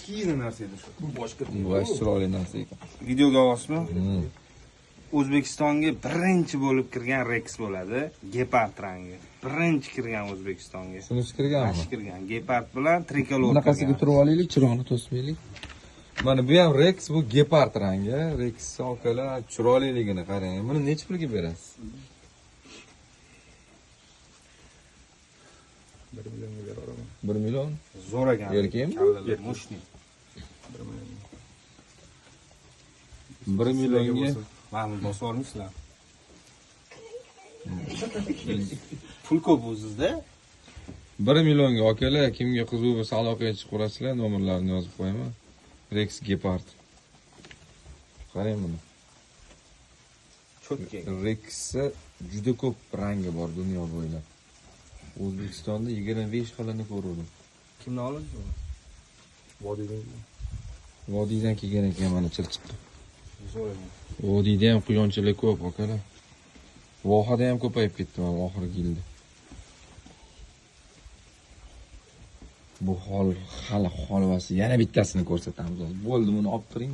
kichkina narsa edi shu. Bu boshqa Bosh chiroyli narsa ekan. Videoga olasizmi? O'zbekistonga birinchi bo'lib kirgan Rex bo'ladi. Gepard rangi. Birinchi kirgan O'zbekistonga. Shunisi kirganmi? Yaxshi kirgan. Gepard bilan trikolor. Bunaqasiga turib olaylik, chiroqni to'smaylik. Mana bu ham Rex, bu Gepard rangi. Rex sokalar chiroyliligini qarang. Buni necha pulga berasiz? 1 millionga beraman. 1 million. Zo'r ekan. Erkakmi? Kallalar mushni. 1 millionga Mahmud bosib olmishlar. Pul ko'p o'zingizda. 1 millionga akalar, kimga qiziq bo'lsa aloqaga chiqib qo'rasizlar, nomerlarini yozib qo'yaman. Rex Gepard. Qarang buni. Cho'tka. Rex'da juda ko'p rangi bor dunyo bo'ylab. O'zbekistonda 25 xilini ko'rdim. Kimni oladi? Vodiydan kelgan ekan mana chirchiqqa. Zo'r ekan. Vodiyda ham quyonchilik ko'p akalar. Vohada ham ko'payib ketdi mana oxirgi yilda. Bu hali holvasi yana bittasini ko'rsatamiz. Bo'ldi, buni olib turing.